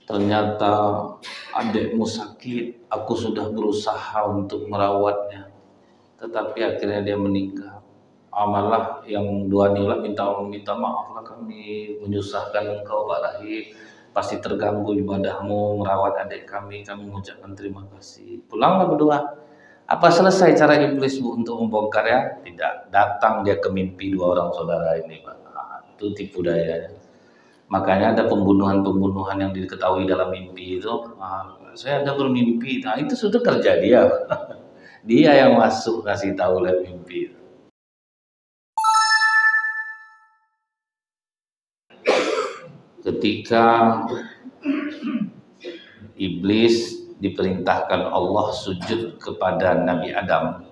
ternyata adikmu sakit, aku sudah berusaha untuk merawatnya, tetapi akhirnya dia meninggal. Malah yang dua nilai minta maaflah, kami menyusahkan engkau Pak Rahim, pasti terganggu ibadahmu merawat adik kami mengucapkan terima kasih. Pulanglah berdua. Apa selesai cara iblis Bu untuk membongkar ya? Tidak, datang dia ke mimpi dua orang saudara ini Pak. Itu tipu daya. Makanya ada pembunuhan yang diketahui dalam mimpi itu. Saya ada bermimpi, nah itu sudah kerja dia. Dia yang masuk kasih tahu lewat mimpi. Ketika iblis diperintahkan Allah sujud kepada Nabi Adam,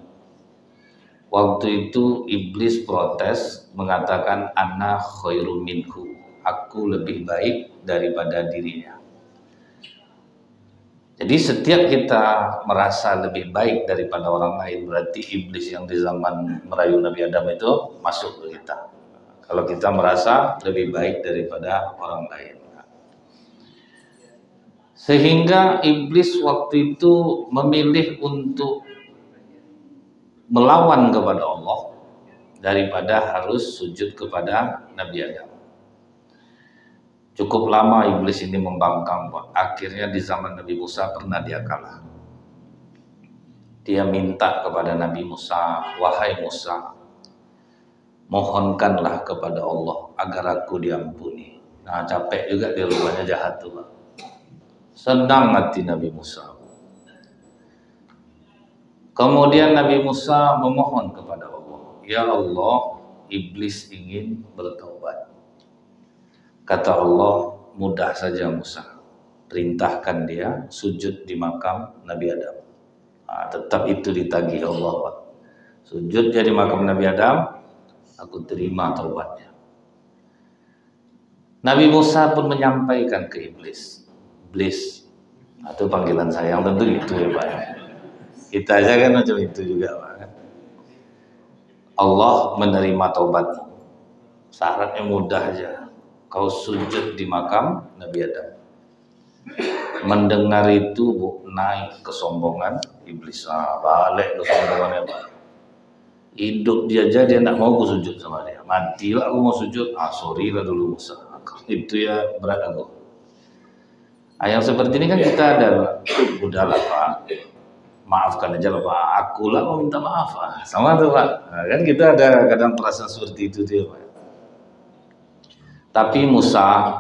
waktu itu iblis protes mengatakan ana khairum minhu, aku lebih baik daripada dirinya. Jadi setiap kita merasa lebih baik daripada orang lain, berarti iblis yang di zaman merayu Nabi Adam itu masuk ke kita. Kalau kita merasa lebih baik daripada orang lain. Sehingga iblis waktu itu memilih untuk melawan kepada Allah daripada harus sujud kepada Nabi Adam. Cukup lama iblis ini membangkang, Pak. Akhirnya di zaman Nabi Musa pernah dia kalah. Dia minta kepada Nabi Musa, wahai Musa, mohonkanlah kepada Allah agar aku diampuni. Nah, capek juga dia, rupanya jahat tuh Pak. Senang hati Nabi Musa. Kemudian Nabi Musa memohon kepada Allah, ya Allah, iblis ingin bertaubat. Kata Allah, mudah saja Musa, perintahkan dia sujud di makam Nabi Adam. Nah, tetap itu ditagih Allah Pak. Sujud jadi makam Nabi Adam, aku terima taubatnya. Nabi Musa pun menyampaikan ke iblis, iblis, itu panggilan sayang, tentu itu ya Pak. Kita aja kan macam itu juga Pak. Allah menerima taubatmu, syaratnya mudah aja, kau sujud di makam Nabi Adam. Mendengar itu Bu, naik kesombongan iblis. Balik kesombongannya Pak. Hidup dia aja dia tidak mau aku sujud sama dia. Matilah aku mau sujud. Sorry lah dulu Musa. Itu ya berat aku. Yang seperti ini kan kita ada, udahlah Pak, maafkan aja lah Pak. Akulah mau minta maaf. Sama tuh Pak. Kan kita ada kadang perasaan seperti itu tuh Pak. Tapi Musa,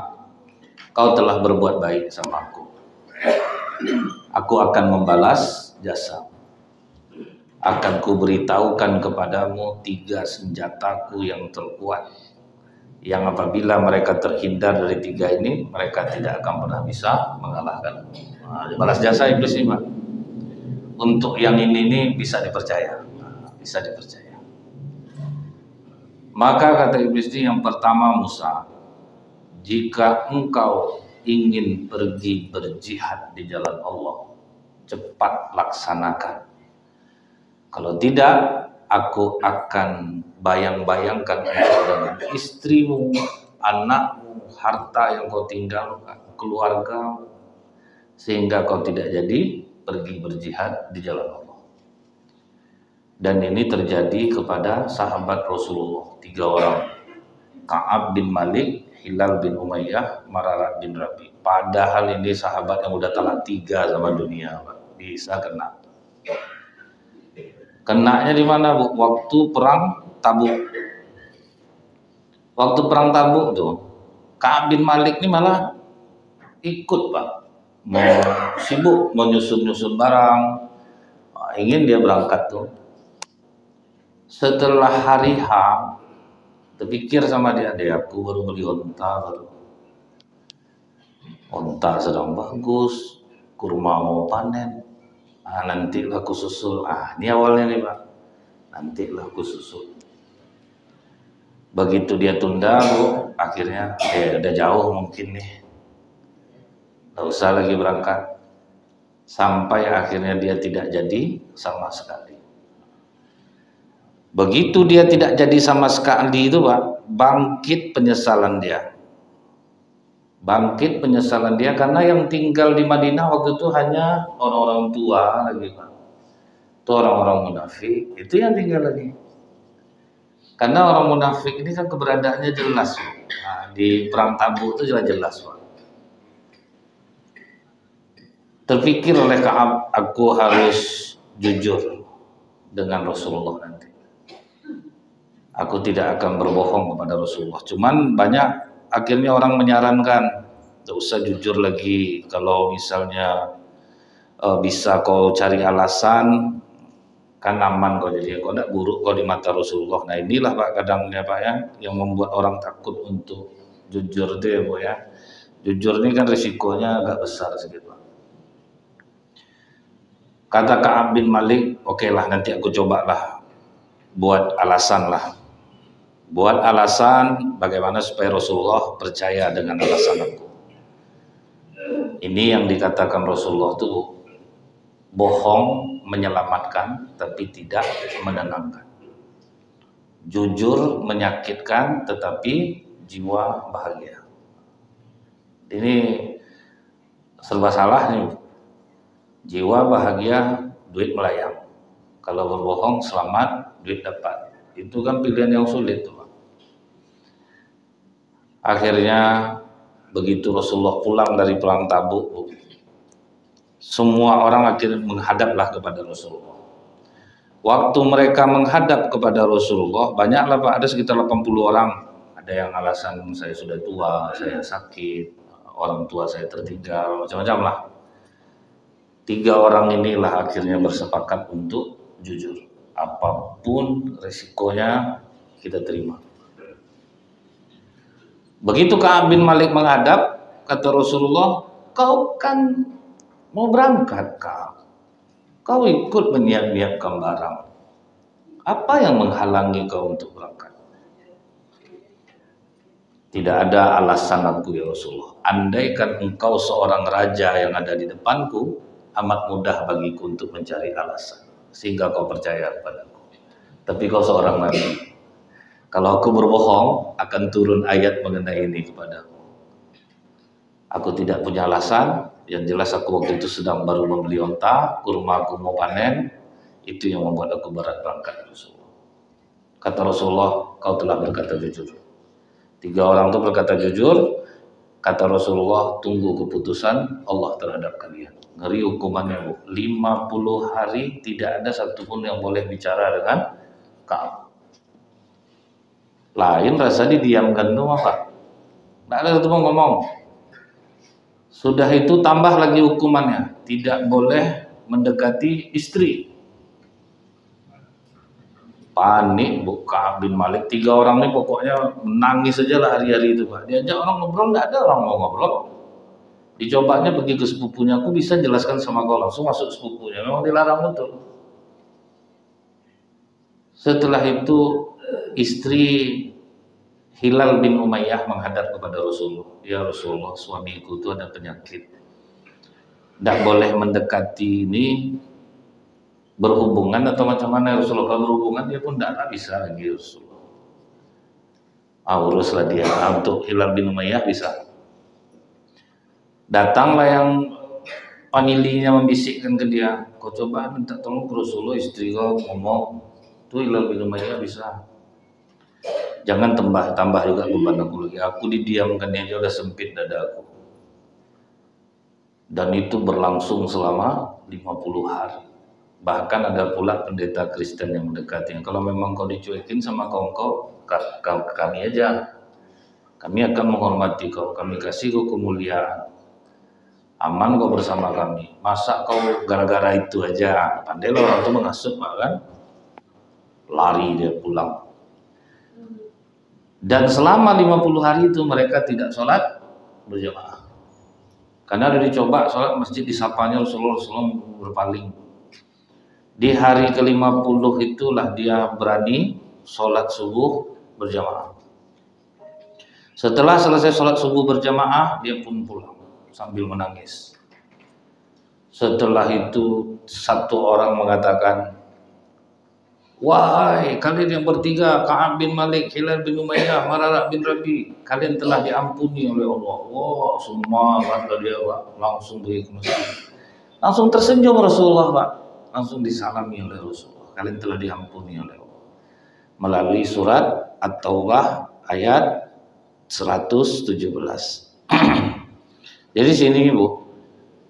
kau telah berbuat baik sama aku. Aku akan membalas jasa. Akan kuberitahukan kepadamu 3 senjataku yang terkuat, yang apabila mereka terhindar dari 3 ini, mereka tidak akan pernah bisa mengalahkan. Balas jasa iblis ini Pak. Untuk yang ini bisa dipercaya, bisa dipercaya. Maka kata iblis ini, yang pertama Musa, jika engkau ingin pergi berjihad di jalan Allah, cepat laksanakan. Kalau tidak, aku akan bayang-bayangkan engkau dengan istrimu, anakmu, harta yang kau tinggalkan, keluarga, sehingga kau tidak jadi pergi berjihad di jalan Allah. Dan ini terjadi kepada sahabat Rasulullah 3 orang, Ka'ab bin Malik, Hilal bin Umayyah, Mararat bin Rabi. Padahal ini sahabat yang udah talak 3 sama dunia Pak. Bisa kena. Kenanya di mana Bu? Waktu perang Tabuk. Waktu perang Tabuk tuh, Ka'ab bin Malik ini malah ikut Pak. Mau sibuk menyusun barang, ingin dia berangkat tuh. Setelah hari H, terpikir sama dia, aku baru beli onta baru. Onta sedang bagus, kurma mau panen. Nantilah aku susul. Ini awalnya nih Pak. Nantilah aku susul. Begitu dia tunda Bu, akhirnya udah jauh mungkin nih, nggak usah lagi berangkat. Sampai akhirnya dia tidak jadi sama sekali. Begitu dia tidak jadi sama sekali itu Pak, bangkit penyesalan dia. Bangkit penyesalan dia karena yang tinggal di Madinah waktu itu hanya orang-orang tua lagi Pak. Itu orang-orang munafik, itu yang tinggal lagi. Karena orang munafik ini kan keberadaannya jelas. Nah, di perang Tabuk itu jelas Pak. Terpikir oleh Ka'ab, aku harus jujur dengan Rasulullah nanti. Aku tidak akan berbohong kepada Rasulullah. Cuman banyak akhirnya orang menyarankan, tidak usah jujur lagi. Kalau misalnya bisa kau cari alasan, kan aman kau jadi. Kau tidak buruk kau di mata Rasulullah. Nah inilah Pak kadangnya Pak ya, yang membuat orang takut untuk jujur itu ya Bu ya. Jujur ini kan risikonya agak besar sedikit Pak. Kata Ka'ab bin Malik, oke lah nanti aku cobalah buat alasan lah. Buat alasan bagaimana supaya Rasulullah percaya dengan alasan aku. Ini yang dikatakan Rasulullah itu bohong menyelamatkan tapi tidak menenangkan. Jujur menyakitkan tetapi jiwa bahagia. Ini serba salah nih. Jiwa bahagia, duit melayang. Kalau berbohong selamat, duit dapat. Itu kan pilihan yang sulit tuh. Akhirnya begitu Rasulullah pulang dari perang Tabuk, semua orang akhirnya menghadaplah kepada Rasulullah. Waktu mereka menghadap kepada Rasulullah, banyaklah Pak, ada sekitar 80 orang. Ada yang alasan saya sudah tua, saya sakit, orang tua saya tertinggal, macam-macam lah. 3 orang inilah akhirnya bersepakat untuk jujur. Apapun resikonya kita terima. Begitu Ka'ab bin Malik menghadap, kata Rasulullah, kau kan mau berangkat Ka'ab. Kau ikut menyiap-nyiapkan barang. Apa yang menghalangi kau untuk berangkat? Tidak ada alasan aku ya Rasulullah. Andaikan engkau seorang raja yang ada di depanku, amat mudah bagiku untuk mencari alasan sehingga kau percaya kepadaku. Tapi kau seorang nabi. Kalau aku berbohong akan turun ayat mengenai ini kepadaku. Aku tidak punya alasan. Yang jelas aku waktu itu sedang baru membeli onta, kurma aku mau panen. Itu yang membuat aku berat berangkat Rasulullah. Kata Rasulullah, kau telah berkata jujur. 3 orang itu berkata jujur. Kata Rasulullah, tunggu keputusan Allah terhadap kalian. Ngeri hukumannya Bu. 50 hari tidak ada satupun yang boleh bicara dengan Ka'ab. Lain rasa didiamkan itu apa? Tidak ada satu ngomong. Sudah itu tambah lagi hukumannya. Tidak boleh mendekati istri. Panik Bu Ka'ab bin Malik. 3 orang ini pokoknya menangis saja lah hari-hari itu Pak. Diajak orang ngobrol, tidak ada orang mau ngobrol. Dicobanya pergi ke sepupunya, aku bisa jelaskan sama kau, langsung masuk sepupunya. Memang dilarang betul. Setelah itu istri Hilal bin Umayyah menghadap kepada Rasulullah. Ya Rasulullah, suamiku itu ada penyakit. Tidak boleh mendekati ini berhubungan atau macam mana Rasulullah. Kalau berhubungan dia pun tidak bisa lagi Rasulullah. Uruslah dia. Untuk Hilal bin Umayyah bisa. Datanglah yang familinya membisikkan ke dia, kau coba minta tolong ke Rasulullah, istri kau ngomong. Tuh Hilal bin Umayyah bisa. Jangan tambah juga beban aku lagi. Aku didiamkan aja udah sempit dada aku. Dan itu berlangsung selama 50 hari. Bahkan ada pula pendeta Kristen yang mendekatinya. Kalau memang kau dicuekin sama kaum kami aja. Kami akan menghormati kau. Kami kasih kau kemuliaan. Aman kau bersama kami. Masa kau gara-gara itu aja? Pandai orang itu menghasut Pak kan? Lari dia pulang. Dan selama 50 hari itu mereka tidak sholat berjamaah. Karena ada dicoba sholat masjid disapanya Rasulullah berpaling. Di hari ke-50 itulah dia berani sholat subuh berjamaah. Setelah selesai sholat subuh berjamaah, dia pun pulang sambil menangis. Setelah itu satu orang mengatakan, Wahai kalian yang bertiga, Ka'ab bin Malik, Hilal bin Umayyah, Mararah bin Rabi, kalian telah diampuni oleh Allah. Wah, semua kata dia, Pak, langsung pergi ke masjid. Langsung tersenyum Rasulullah, Pak. Langsung disalami oleh Rasulullah. Kalian telah diampuni oleh Allah. Melalui surat At-Taubah ayat 117. Jadi sini Ibu,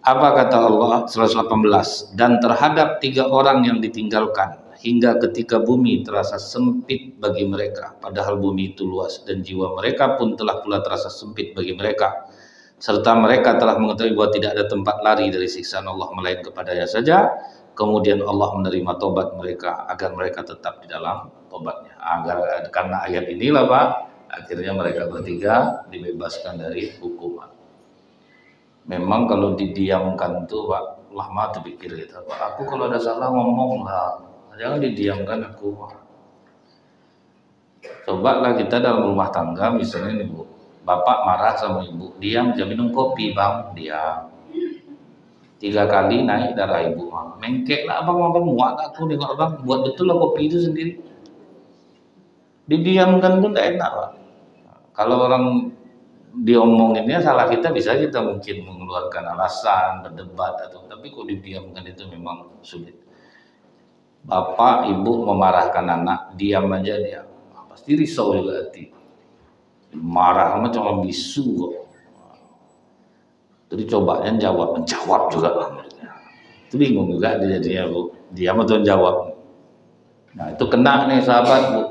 apa kata Allah 118? Dan terhadap 3 orang yang ditinggalkan hingga ketika bumi terasa sempit bagi mereka, padahal bumi itu luas, dan jiwa mereka pun telah pula terasa sempit bagi mereka, serta mereka telah mengetahui bahwa tidak ada tempat lari dari siksaan Allah melainkan kepadanya saja. Kemudian Allah menerima tobat mereka agar mereka tetap di dalam tobatnya. Karena ayat inilah Pak, akhirnya mereka bertiga dibebaskan dari hukuman. Memang kalau didiamkan tuh Pak, lama terpikir gitu, Pak, aku kalau ada salah ngomong lah, jangan didiamkan aku. Cobalah kita dalam rumah tangga misalnya nih Bu, bapak marah sama ibu, diam, jangan minum kopi Bang, diam. 3 kali naik darah ibu, mengkek lah abang muak aku nengok abang, buat betul lah kopi itu sendiri. Didiamkan tuh tidak enak Pak. Kalau orang diomonginnya salah kita, bisa kita mungkin mengeluarkan alasan, berdebat atau, tapi kok didiamkan itu memang sulit. Bapak ibu memarahkan anak, diam aja dia, pasti risau juga hati, marah macam orang bisu kok. Jadi cobanya menjawab juga itu bingung juga dia jadinya Bu, diam atau jawab. Nah itu kena nih sahabat Bu.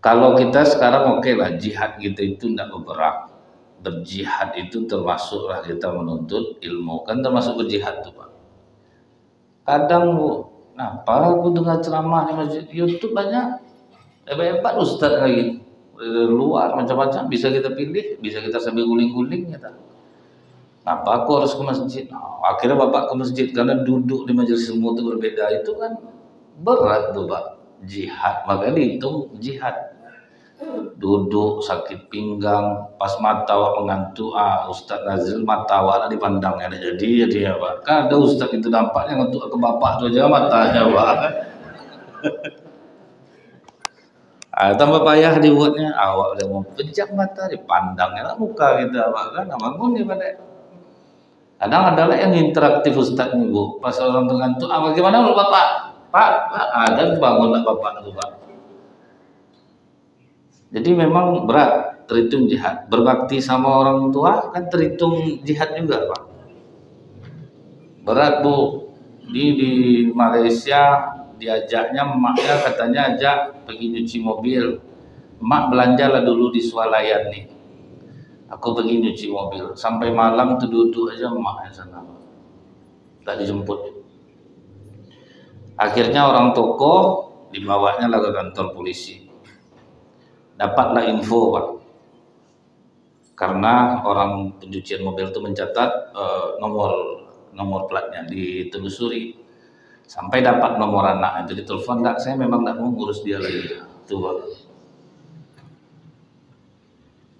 Kalau kita sekarang oke lah, jihad kita itu tidak bergerak. Berjihad itu termasuklah kita menuntut ilmu, kan termasuk berjihad tuh Pak. Kadang Bu, kenapa aku dengar ceramah di masjid YouTube banyak hebat-hebat ustaz lagi dari luar macam-macam, bisa kita pilih, bisa kita sambil guling-guling kita. Kenapa aku harus ke masjid? Nah, akhirnya bapak ke masjid karena duduk di majelis ilmu itu berbeda, itu kan berat tuh Pak. Jihad, makanya dihitung jihad. Duduk sakit pinggang, pas mata awak mengantuk, Ustaz Nazil mata awak dipandang ya, jadi ya Pak. Kan ada Ustaz itu nampaknya ngantuk ke bapak tu aja matanya Pak. Tambah payah dibuatnya, awak udah mau pejam mata dipandangnya lah muka kita Pak, kan bangun nih pada. Kadang adalah yang interaktif Ustaz nih Bu, pas orang tu ngantuk, bagaimana lu bapak? Pak, ada bangun lah bapak tu Pak. Jadi memang berat, terhitung jihad. Berbakti sama orang tua kan terhitung jihad juga Pak. Berat Bu. Di Malaysia diajaknya emaknya, katanya ajak pergi nyuci mobil. Emak belanjalah dulu di swalayan nih. Aku pergi nyuci mobil. Sampai malam tuh duduk aja emaknya sana. Tak dijemput. Akhirnya orang toko dibawanya lah ke kantor polisi. Dapatlah info Pak, karena orang pencucian mobil itu mencatat nomor platnya, ditelusuri sampai dapat nomor anak itu, ditelepon, enggak, saya memang enggak mau ngurus dia lagi tuh Pak.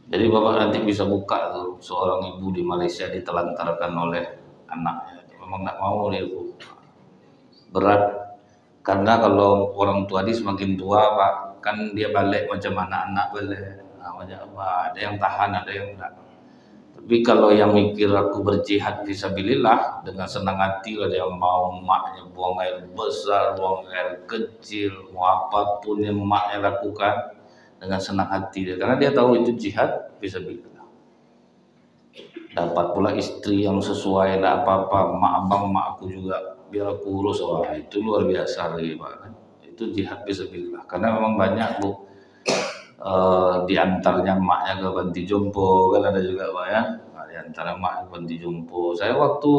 Jadi bapak nanti bisa buka tuh, seorang ibu di Malaysia ditelantarkan oleh anaknya, memang enggak mau dia Bu. Berat, karena kalau orang tua dia semakin tua Pak, kan dia balik macam anak-anak balik, ada yang tahan, ada yang enggak. Tapi kalau yang mikir aku berjihad fisabilillah dengan senang hati, ada yang mau emaknya buang air besar, buang air kecil, mau apapun yang emaknya lakukan dengan senang hati dia, karena dia tahu itu jihad fisabilillah. Dapat pula istri yang sesuai, enggak apa-apa, mak abang mak aku juga biar aku urus, wah itu luar biasa lagi Pak. Itu jihad fisabilillah, karena memang banyak Bu, di antaranya emaknya ke panti jompo kan ada juga Pak ya. Nah, di antara emak ke panti jompo, saya waktu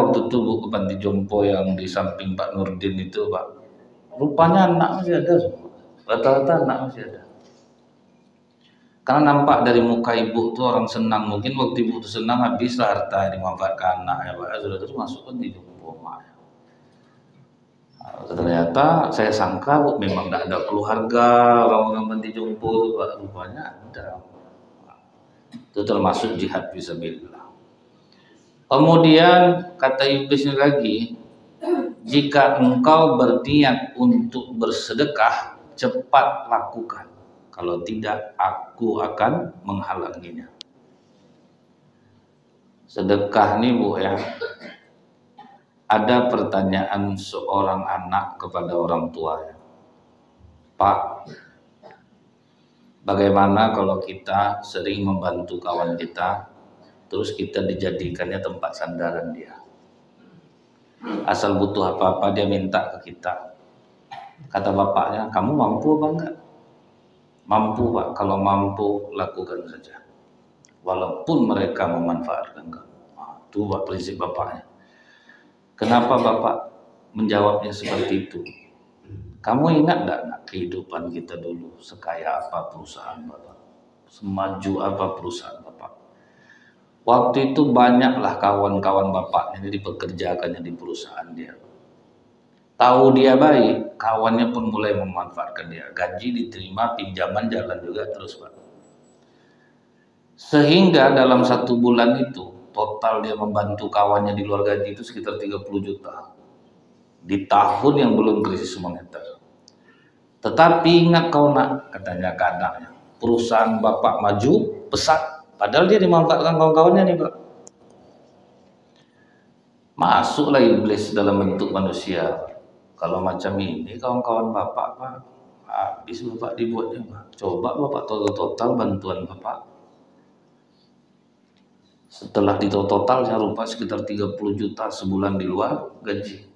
itu Bu ke panti jompo yang di samping Pak Nurdin itu Pak, rupanya anak masih ada semua, rata-rata anak masih ada. Karena nampak dari muka ibu tuh orang senang, mungkin waktu ibu tuh senang habislah harta yang dimanfaatkan anak ya Pak, sudah terus masuk panti jompo emak. Ternyata saya sangka Bu, memang tidak ada keluarga orang-orang panti jompo itu Pak, rupanya ada. Itu termasuk jihad fisabilillah. Kemudian kata iblisnya lagi, jika engkau berniat untuk bersedekah, cepat lakukan. Kalau tidak, aku akan menghalanginya. Sedekah nih Bu ya. Ada pertanyaan seorang anak kepada orang tuanya. Pak, bagaimana kalau kita sering membantu kawan kita, terus kita dijadikannya tempat sandaran dia? Asal butuh apa-apa dia minta ke kita. Kata bapaknya, kamu mampu apa enggak? Mampu Pak, kalau mampu lakukan saja. Walaupun mereka memanfaatkan kamu. Nah, itu Pak prinsip bapaknya. Kenapa bapak menjawabnya seperti itu? Kamu ingat enggak kehidupan kita dulu? Sekaya apa perusahaan bapak? Semaju apa perusahaan bapak? Waktu itu banyaklah kawan-kawan bapak ini dipekerjakannya di perusahaan dia. Tahu dia baik, kawannya pun mulai memanfaatkan dia. Gaji diterima, pinjaman jalan juga terus Pak. Sehingga dalam 1 bulan itu, total dia membantu kawannya di luar gaji itu sekitar 30 juta. Di tahun yang belum krisis moneter. Tetapi ingat kau nak, katanya ke anaknya, perusahaan bapak maju, pesat. Padahal dia dimanfaatkan kawan-kawannya nih Pak. Masuklah iblis dalam bentuk manusia. Kalau macam ini kawan-kawan bapak Pak, habis bapak dibuatnya Pak. Coba bapak total bantuan bapak. Setelah ditotal saya lupa sekitar 30 juta sebulan di luar gaji.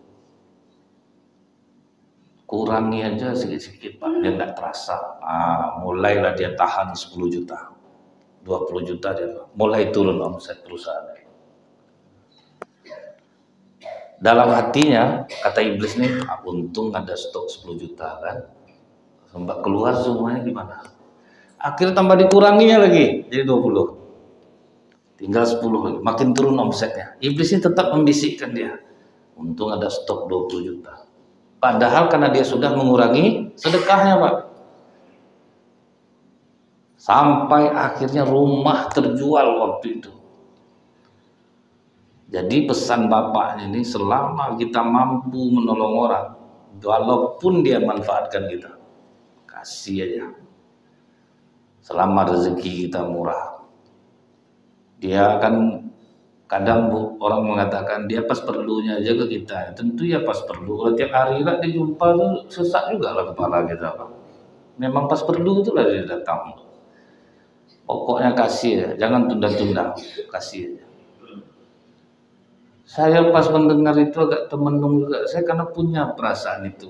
Kurangi aja sedikit-sedikit Pak, dia nggak terasa. Mulailah dia tahan 10 juta. 20 juta dia mulai turun omset perusahaan. Dalam hatinya kata iblis nih, untung ada stok 10 juta kan, sampai keluar semuanya gimana? Akhirnya tambah dikuranginya lagi jadi 20, tinggal 10 lagi, makin turun omsetnya. Iblis ini tetap membisikkan dia, untung ada stok 20 juta. Padahal karena dia sudah mengurangi sedekahnya Pak. Sampai akhirnya rumah terjual waktu itu. Jadi pesan bapak ini, selama kita mampu menolong orang, walaupun dia manfaatkan kita, kasih aja. Selama rezeki kita murah. Dia kan kadang Bu, orang mengatakan dia pas perlunya aja ke kita. Tentu ya pas perlu. Kalau tiap hari lah dia jumpa tuh sesak juga lah kepala kita Pak. Memang pas perlu itulah dia datang. Pokoknya kasih ya, jangan tunda-tunda, kasih aja. Saya pas mendengar itu agak termenung juga, saya karena punya perasaan itu.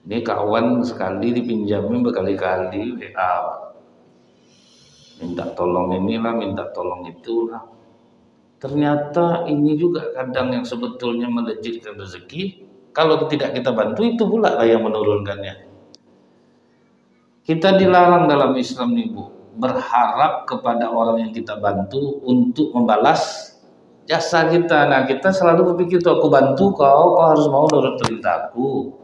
Ini kawan sekali dipinjamin berkali-kali WA, minta tolong inilah, minta tolong itulah. Ternyata ini juga kadang yang sebetulnya melejitkan rezeki, kalau tidak kita bantu itu pula lah yang menurunkannya. Kita dilarang dalam Islam nih Bu, berharap kepada orang yang kita bantu untuk membalas jasa kita. Nah kita selalu berpikir tuh, aku bantu kau, kau harus mau nurut perintahku.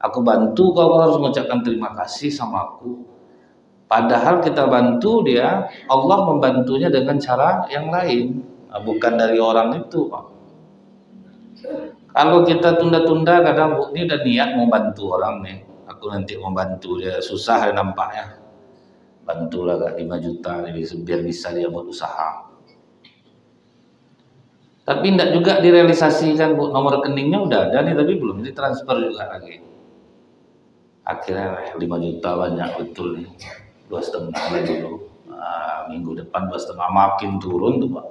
Aku bantu kau, kau harus mengucapkan terima kasih sama aku. Padahal kita bantu dia, Allah membantunya dengan cara yang lain, bukan dari orang itu Pak. Kalau kita tunda-tunda, kadang Bu, ini udah niat mau bantu orang nih, aku nanti mau bantu dia, susah ya nampaknya. Bantulah gak 5 juta biar bisa dia buat usaha. Tapi tidak juga direalisasikan Bu, nomor rekeningnya udah ada nih tapi belum ditransfer juga lagi. Akhirnya 5 juta banyak betul nih, 2,5 lagi dulu. Minggu depan 2,5 makin turun tuh Pak.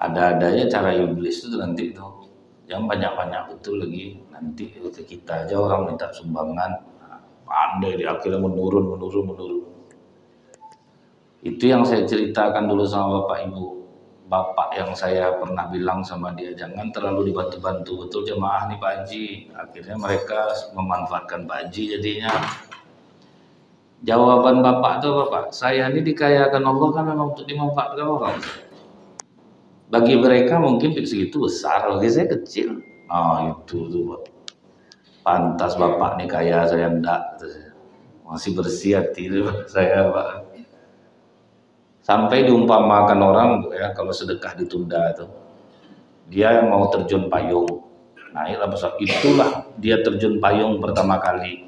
Ada-adanya cara iblis itu nanti tuh, yang banyak-banyak betul lagi nanti ke kita aja orang minta sumbangan, pandai dia akhirnya menurun. Itu yang saya ceritakan dulu sama Bapak Ibu. Bapak yang saya pernah bilang sama dia, jangan terlalu dibantu-bantu betul jemaah nih Pak Haji. Akhirnya mereka memanfaatkan Pak Haji jadinya. Jawaban Bapak tuh, Bapak, saya ini dikayakan Allah kan memang untuk dimanfaatkan orang. Bagi mereka mungkin segitu besar, bagi saya kecil. Itu tuh Pak. Pantas Bapak nih kaya, saya enggak. Masih bersih hati saya Pak. Sampai diumpamakan orang ya, kalau sedekah ditunda itu. Dia yang mau terjun payung. Nah itulah dia terjun payung pertama kali.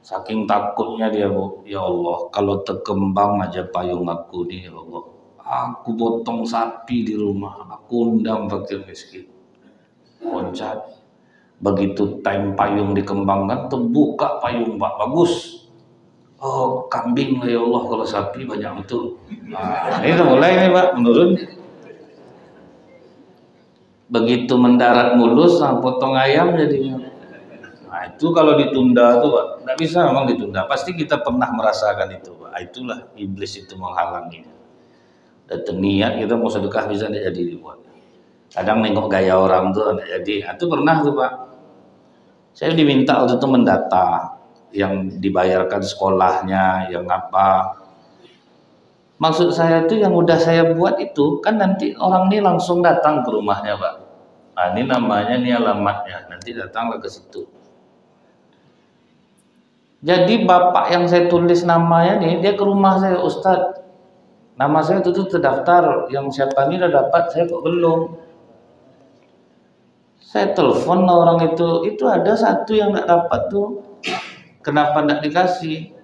Saking takutnya dia, Bu, ya Allah, kalau terkembang aja payung aku nih, ya Allah, aku potong sapi di rumah, aku undang fakir miskin. Loncat. Begitu time payung dikembangkan, terbuka payung, Pak, bagus. Oh, kambing lah ya Allah, kalau sapi banyak betul. Nah, ini mulai nih, Pak, menurun. Begitu mendarat mulus, nah, potong ayam jadinya. Nah, itu kalau ditunda tuh, Pak, nggak bisa memang ditunda. Pasti kita pernah merasakan itu, Pak. Itulah iblis itu menghalangi. Dan niat kita mau sedekah bisa tidak jadi dibuat. Kadang nengok gaya orang tuh tidak jadi. Itu pernah tuh, Pak. Saya diminta waktu itu mendata yang dibayarkan sekolahnya, yang apa. Maksud saya tuh yang udah saya buat itu kan nanti orang ini langsung datang ke rumahnya, Pak. Nah, ini namanya, ini alamatnya, nanti datanglah ke situ. Jadi bapak yang saya tulis namanya nih, dia ke rumah saya, Ustadz, nama saya itu tuh terdaftar, yang siapa ini udah dapat, saya kok belum. Saya telepon orang itu ada satu yang nggak dapat tuh, kenapa nggak dikasih?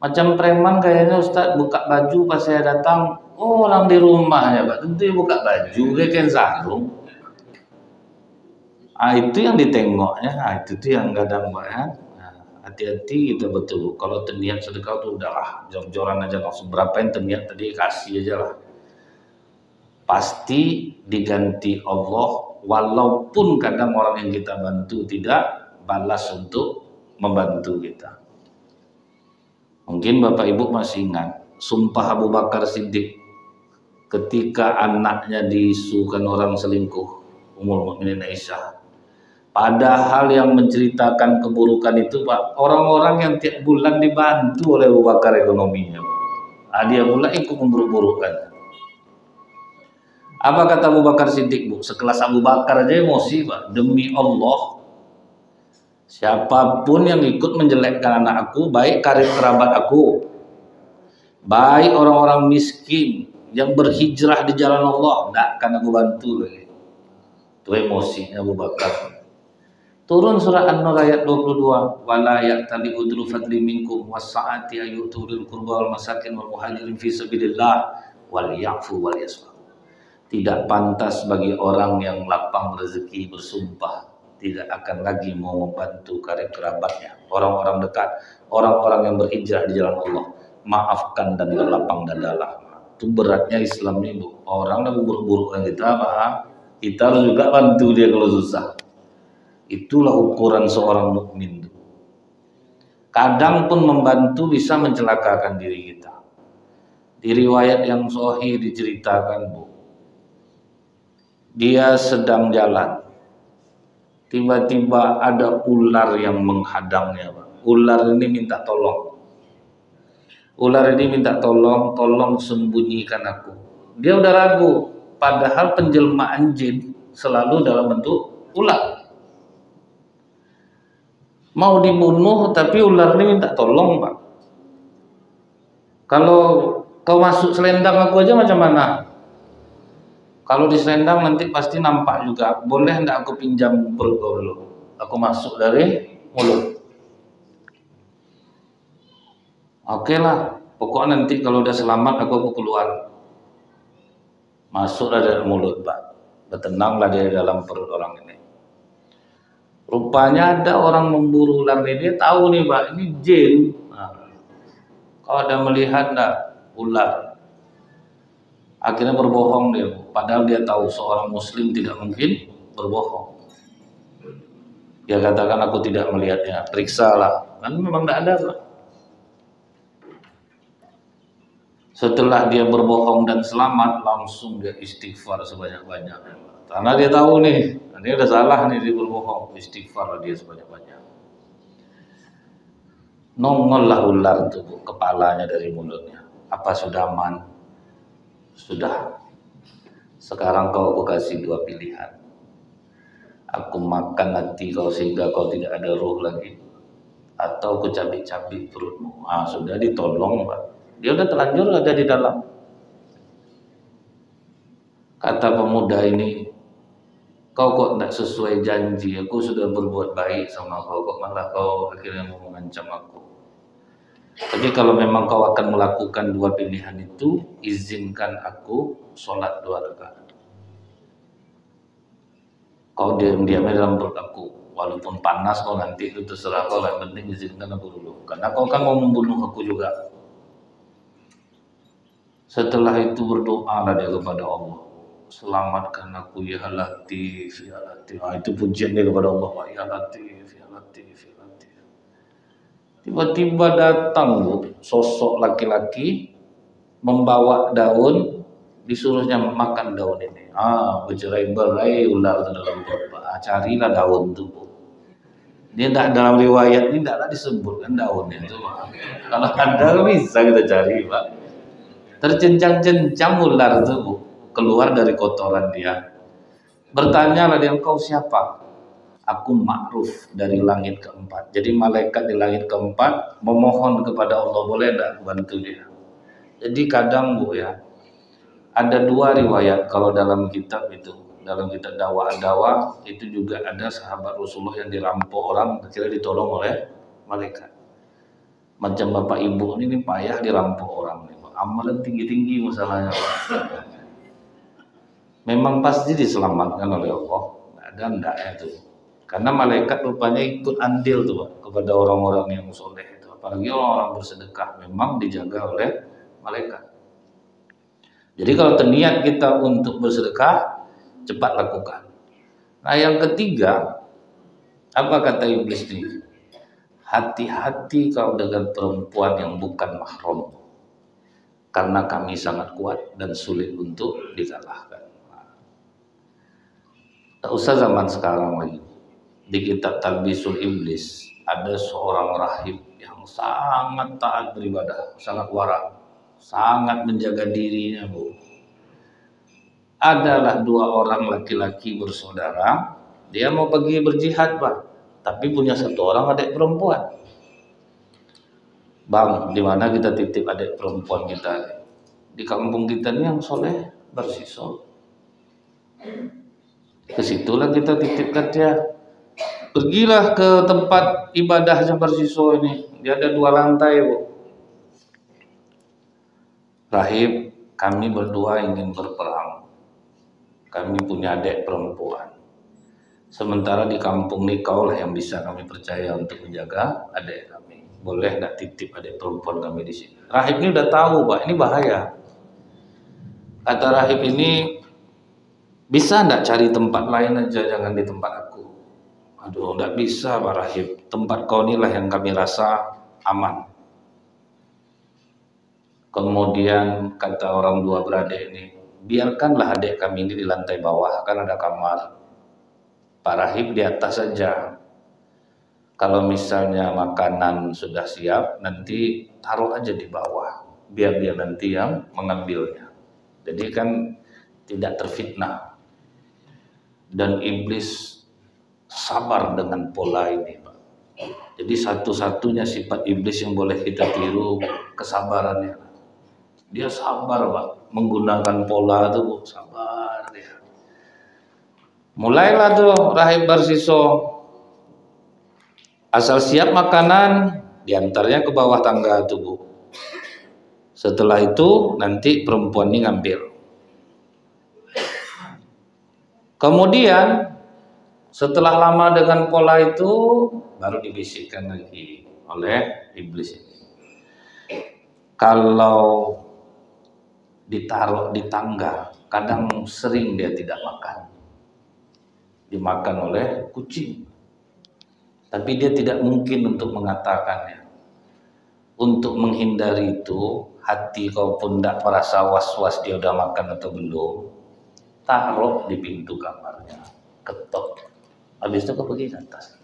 Macam preman kayaknya, Ustadz, buka baju pas saya datang, oh orang di rumahnya, Pak, tentu buka baju kayak sarung. Itu yang ditengoknya, itu tuh yang kadang, Pak, ya. Hati-hati kita betul. Kalau terniat sedekah tuh udahlah, jor-joran aja langsung, berapa yang terniat tadi kasih aja lah. Pasti diganti Allah, walaupun kadang orang yang kita bantu tidak balas untuk membantu kita. Mungkin Bapak Ibu masih ingat sumpah Abu Bakar Siddiq ketika anaknya diisukan orang selingkuh, Ummul Mukminin Aisyah. Padahal yang menceritakan keburukan itu, Pak, orang-orang yang tiap bulan dibantu oleh Abu Bakar ekonominya. Dia pula ikut memburuk-burukkan. Apa kata Abu Bakar Siddiq, Bu? Sekelas Abu Bakar aja emosi, Pak. Demi Allah, siapapun yang ikut menjelekkan anak aku, baik karib kerabat aku, baik orang-orang miskin yang berhijrah di jalan Allah, tidak akan aku bantu lagi. Itu emosinya Abu Bakar. Turun surah An-Nur ayat 22, wala ya'tali udru fadli minkum wasa'ati ayyuturil qurba wal masakin wal muhajirin fi sabilillah wal ya'fu wal yasfa. Tidak pantas bagi orang yang lapang rezeki bersumpah tidak akan lagi mau membantu karib kerabatnya, orang-orang dekat, orang-orang yang berhijrah di jalan Allah, maafkan dan berlapang dadalah. Itu beratnya Islam ini, Bu. Orang yang buruk-buruk kita, Pak, kita harus juga bantu dia kalau susah. Itulah ukuran seorang mukmin. Kadang pun membantu bisa mencelakakan diri kita. Di riwayat yang sahih diceritakan, Bu, dia sedang jalan, tiba-tiba ada ular yang menghadangnya, Pak. Ular ini minta tolong. Ular ini minta tolong, tolong sembunyikan aku. Dia udah ragu, padahal penjelmaan jin selalu dalam bentuk ular. Mau dibunuh tapi ular ini minta tolong, Pak. Kalau kau masuk selendang aku aja macam mana? Kalau di selendang nanti pasti nampak juga. Boleh enggak aku pinjam perut kau dulu? Aku masuk dari mulut. Oke lah, pokoknya nanti kalau udah selamat aku keluar. Masuklah dari mulut, Pak. Bertenanglah dari dalam perut orang ini. Rupanya ada orang memburu ular ini, dia tahu nih, Pak, ini jin. Kalau ada melihat enggak ular, akhirnya berbohong dia, padahal dia tahu seorang muslim tidak mungkin berbohong. Dia katakan aku tidak melihatnya, periksalah, kan memang tidak ada, Pak. Setelah dia berbohong dan selamat, langsung dia istighfar sebanyak-banyaknya, karena dia tahu nih, ini udah salah nih, dia berbohong, istighfar dia sebanyak-banyak. Nongollah ular itu, kepalanya dari mulutnya. Apa sudah aman? Sudah. Sekarang kau aku kasih dua pilihan. Aku makan nanti kau sehingga kau tidak ada roh lagi, atau aku cabik-cabik perutmu. Sudah ditolong, Pak. Dia udah terlanjur ada di dalam. Kata pemuda ini, kau kok tidak sesuai janji, aku sudah berbuat baik sama kau, kok malah kau akhirnya mau mengancam aku. Tapi kalau memang kau akan melakukan dua pilihan itu, izinkan aku sholat 2 rakaat. Kau diam-diamnya dalam perut aku, walaupun panas kau nanti itu terserah kau, yang penting izinkan aku dulu, karena kau kan mau membunuh aku juga. Setelah itu berdoalah dia kepada Allah, selamatkan aku ya Latif, ya Latif. Itu pujian dia kepada Allah, ya Latif, ya Latif, ya Latif. Tiba-tiba datang sosok laki-laki membawa daun, disuruhnya makan daun ini. Bercerai-berai ular dalam perut. Carilah daun itu. Dia tidak dalam riwayat ini tidaklah disebutkan daunnya itu. Kalau ada bisa kita cari, Pak. Tercencang-cencang ular itu keluar dari kotoran dia. Bertanyalah dia, kau siapa? Aku Ma'ruf dari langit keempat. Jadi malaikat di langit keempat memohon kepada Allah, boleh tidak bantu dia. Jadi kadang ya, ada 2 riwayat kalau dalam kitab itu, dalam kitab dakwah itu juga ada sahabat Rasulullah yang dirampok orang, akhirnya ditolong oleh malaikat. Macam bapak ibu ini payah dirampok orang, amalan tinggi-tinggi masalahnya. Memang pasti diselamatkan oleh Allah, ada ndaknya itu. Karena malaikat rupanya ikut andil tuh Pak, kepada orang-orang yang soleh itu, apalagi orang-orang bersedekah, memang dijaga oleh malaikat. Jadi kalau terniat kita untuk bersedekah, cepat lakukan. Nah yang ketiga, apa kata iblis ini? Hati-hati kau dengan perempuan yang bukan mahram, karena kami sangat kuat dan sulit untuk dikalahkan. Tak usah zaman sekarang lagi. Di kitab Talbisul Iblis ada seorang rahib yang sangat taat beribadah, sangat wara, sangat menjaga dirinya, Bu. Adalah 2 orang laki-laki bersaudara, dia mau pergi berjihad, Pak, tapi punya 1 orang adik perempuan. Bang, di mana kita titip adik perempuan kita? Di kampung kita ini yang soleh Barsiso. Kesitulah kita titipkan dia. Pergilah ke tempat ibadahnya Barsiso ini. Dia ada 2 lantai, Bu. Rahib, kami berdua ingin berperang. Kami punya adik perempuan. Sementara di kampung ini kaulah yang bisa kami percaya untuk menjaga adik kami. Boleh nggak titip adik perempuan kami di sini? Rahib ini udah tahu, Pak, ini bahaya. Kata rahib ini, bisa nggak cari tempat lain aja, jangan di tempat aku. Aduh, nggak bisa Pak Rahib. Tempat kau inilah yang kami rasa aman. Kemudian kata orang 2 beradik ini, biarkanlah adik kami ini di lantai bawah, kan ada kamar. Pak Rahib di atas saja. Kalau misalnya makanan sudah siap, nanti taruh aja di bawah, biar dia nanti yang mengambilnya. Jadi kan tidak terfitnah. Dan iblis sabar dengan pola ini, Pak. Jadi satu-satunya sifat iblis yang boleh kita tiru, kesabarannya. Dia sabar, Pak, menggunakan pola itu, sabar dia. Mulailah tuh rahib Barsiso, asal siap makanan, diantarnya ke bawah tangga tuh, Bu. Setelah itu nanti perempuan ini ngambil. Kemudian setelah lama dengan pola itu, baru dibisikkan lagi oleh iblis ini. Kalau ditaruh di tangga, kadang sering dia tidak makan. Dimakan oleh kucing. Tapi dia tidak mungkin untuk mengatakannya. Untuk menghindari itu, hati kau pun tidak merasa was-was dia udah makan atau belum, taruh di pintu kamarnya, ketok. Habis itu kau pergi ke atas.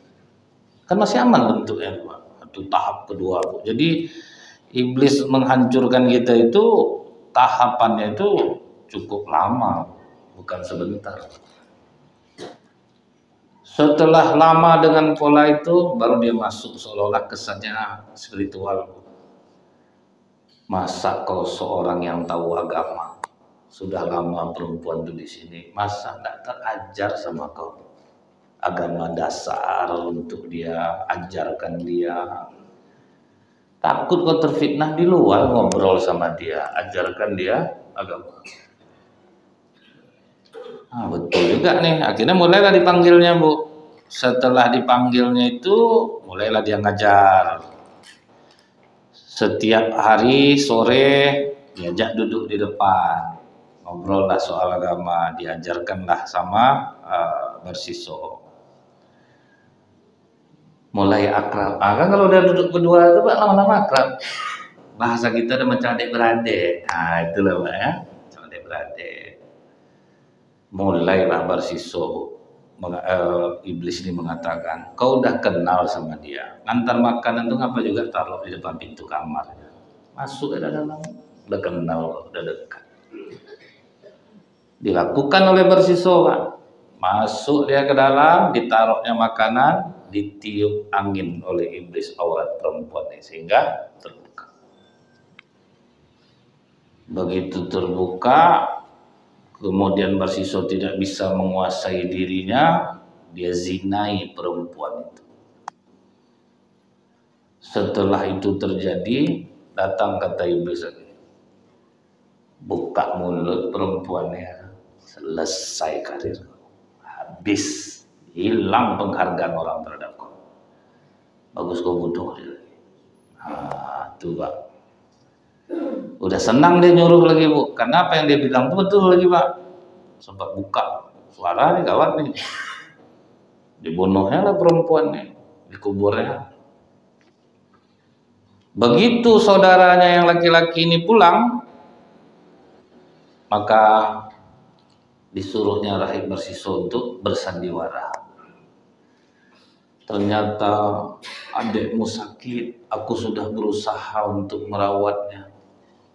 Kan masih aman bentuknya, Pak. Itu tahap kedua, Bu. Jadi iblis menghancurkan kita itu tahapannya itu cukup lama, bukan sebentar. Setelah lama dengan pola itu, baru dia masuk seolah-olah kesannya spiritual. Masa kau seorang yang tahu agama, sudah lama perempuan itu di sini, masa tidak terajar sama kau agama dasar untuk dia, ajarkan dia. Takut kau terfitnah di luar, ngobrol sama dia, ajarkan dia agama. Betul juga nih, akhirnya mulailah dipanggilnya Bu. Setelah dipanggilnya itu mulailah dia ngajar. Setiap hari sore diajak duduk di depan, ngobrol lah soal agama, diajarkanlah sama bersiswa. Mulai akrab. Kan kalau udah duduk berdua itu Pak lama-lama akrab. Bahasa kita udah macam adik-beradik. Itulah Pak ya, macam adik-beradik. Mulailah bersiswa. Iblis ini mengatakan, kau udah kenal sama dia, ngantar makanan itu ngapa juga taruh di depan pintu kamar, masuk ke dalam, udah kenal, udah dekat. Dilakukan oleh bersiswa, masuk dia ke dalam, ditaruhnya makanan, ditiup angin oleh iblis aurat perempuan ini sehingga terbuka. Begitu terbuka, kemudian bersiswa tidak bisa menguasai dirinya, dia zinai perempuan itu. Setelah itu terjadi, datang kata iblis lagi, buka mulut perempuannya, selesai karir, habis, hilang penghargaan orang terhadap kau. Bagus kau bunuh dia lagi. Tuh Pak. Udah senang dia nyuruh lagi Bu, karena apa yang dia bilang itu betul lagi Pak. Sempat buka suara nih gawat nih, dibunuhnya lah perempuan nih, dikuburnya. Begitu saudaranya yang laki-laki ini pulang, maka disuruhnya rahib bersiswa untuk bersandiwara. Ternyata adikmu sakit, aku sudah berusaha untuk merawatnya,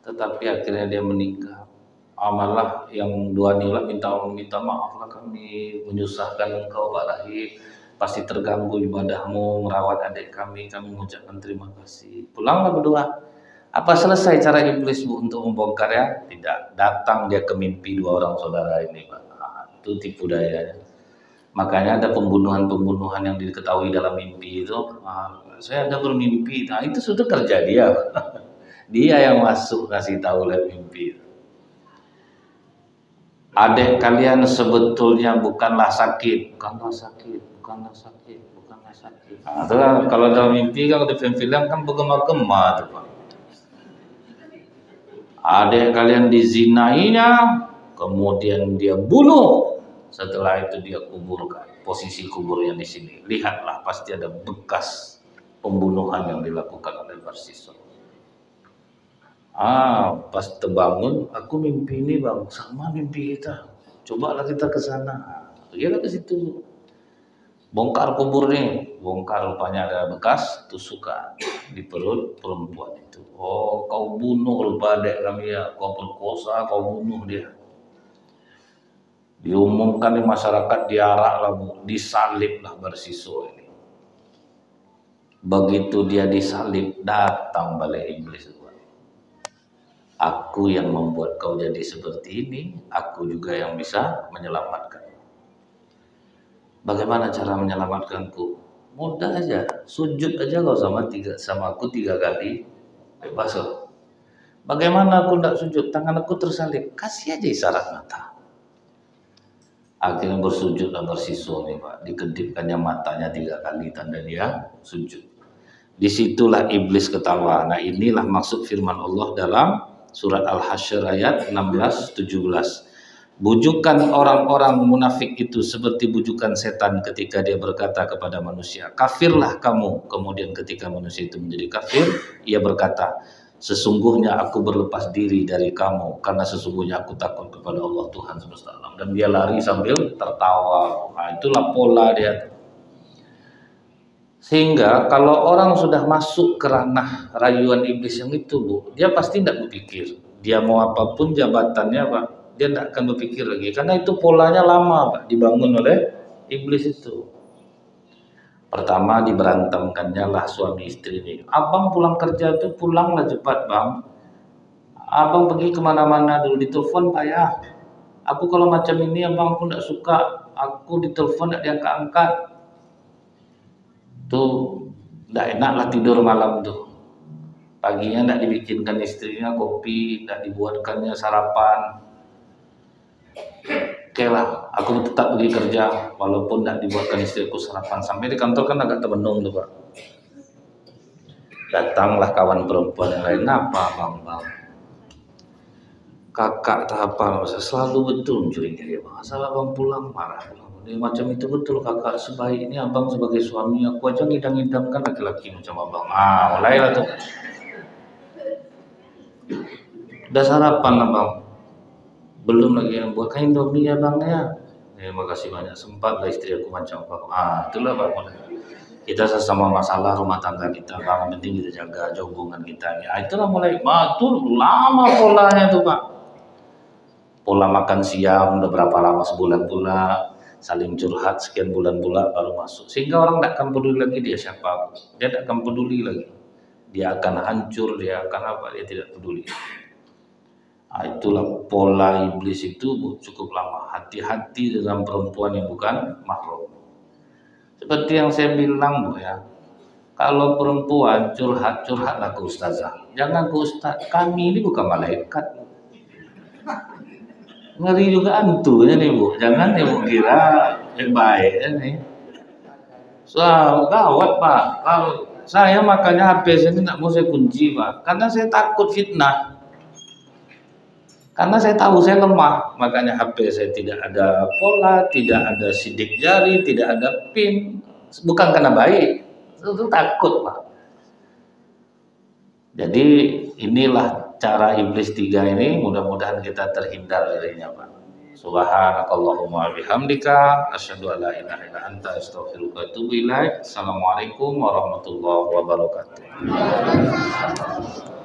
tetapi akhirnya dia meninggal. Malah yang dua nilai minta maaflah kami menyusahkan engkau Pak Rahib, pasti terganggu ibadahmu merawat adik kami mengucapkan terima kasih. Pulanglah berdua. Apa selesai cara iblis Bu untuk membongkar ya? Tidak, datang dia ke mimpi dua orang saudara ini Pak. Itu tipu daya. Makanya ada pembunuhan yang diketahui dalam mimpi itu. Saya ada bermimpi, itu sudah kerja dia. Dia yang masuk kasih tahu lewat mimpi. Adik kalian sebetulnya bukanlah sakit. Kalau dalam mimpi kan di film-film kan bergema-gema tuh Pak. Adik kalian dizinainya, kemudian dia bunuh. Setelah itu dia kuburkan. Posisi kuburnya di sini. Lihatlah pasti ada bekas pembunuhan yang dilakukan oleh bersiswa. Pas terbangun, aku mimpi ini Bang, sama mimpi kita. Cobalah kita ke sana. Dia ke situ. Bongkar kubur nih, bongkar rupanya ada bekas tusukan di perut perempuan itu. Oh, kau bunuh lupa adik kami ya, kau perkosa, kau bunuh dia. Diumumkan di masyarakat, diaraklah, disaliblah bersiswa ini. Begitu dia disalib, datang balik iblis. Aku yang membuat kau jadi seperti ini, aku juga yang bisa menyelamatkan. Bagaimana cara menyelamatkanku? Mudah aja, sujud aja kau sama aku 3 kali, bebas kau. Bagaimana aku tidak sujud? Tangan aku tersalib, kasih aja isyarat mata. Akhirnya bersujudlah bersiswa nih Pak, dikedipkannya matanya 3 kali tanda dia sujud. Disitulah iblis ketawa. Nah inilah maksud firman Allah dalam Surat Al-Hasyr ayat 16-17. Bujukan orang-orang munafik itu seperti bujukan setan ketika dia berkata kepada manusia, kafirlah kamu. Kemudian ketika manusia itu menjadi kafir, ia berkata, sesungguhnya aku berlepas diri dari kamu karena sesungguhnya aku takut kepada Allah Tuhan semesta alam. Dan dia lari sambil tertawa. Itulah pola dia. Sehingga kalau orang sudah masuk ke ranah rayuan iblis yang itu Bu, dia pasti tidak berpikir. Dia mau apapun jabatannya Pak, dia tidak akan berpikir lagi. Karena itu polanya lama Pak, dibangun oleh iblis itu. Pertama diberantemkannya lah suami istri ini. Abang pulang kerja itu pulanglah cepat Bang. Abang pergi kemana-mana dulu ditelepon payah. Aku kalau macam ini abang aku tidak suka. Aku ditelepon tidak diangkat-angkat. Tuh tidak enak lah tidur malam tuh. Paginya tidak dibikinkan istrinya kopi, tidak dibuatkannya sarapan. Oke lah, aku tetap pergi kerja walaupun tidak dibuatkan istriku sarapan. Sampai di kantor kan agak termenung tuh Pak. Datanglah kawan perempuan yang lain, apa bang? Kakak tak apa, selalu betul mencurigai bang. Asal abang pulang marah. Dia macam itu betul kakak, sebaiknya abang sebagai suami aku aja ngidam-ngidamkan laki-laki macam abang. Mulailah tuh. Udah sarapan abang? Belum lagi yang buatkan Indomie ya bang ya. Terima kasih banyak, sempat lah istri aku macam apa. Itulah Pak. Kita sesama masalah rumah tangga kita, Bang, penting kita jaga hubungan kita. Itulah mulai betul lama polanya tuh Pak. Pola makan siang udah berapa lama, sebulan pula, saling curhat sekian bulan pula baru masuk. Sehingga orang tidak akan peduli lagi dia siapa. Dia tidak akan peduli lagi. Dia akan hancur, dia akan apa, dia tidak peduli. Itulah pola iblis itu cukup lama. Hati-hati dengan perempuan yang bukan mahram. Seperti yang saya bilang Bu ya, kalau perempuan curhatlah ke ustazah, jangan ke ustaz. Kami ini bukan malaikat. Ngeri juga antunya nih Bu, jangan nih Bu kira baik ya nih. Gawat Pak. Kalau saya makanya HP saya tidak mau saya kunci Pak, karena saya takut fitnah. Karena saya tahu saya lemah, makanya HP saya tidak ada pola, tidak ada sidik jari, tidak ada pin. Bukan karena baik, itu takut Pak. Jadi inilah cara iblis 3 ini, mudah-mudahan kita terhindar darinya Pak. Subhanakallahumma bihamdika asyhadu an la ilaha illa anta astaghfiruka wa atubu ilaik. Assalamualaikum warahmatullahi wabarakatuh.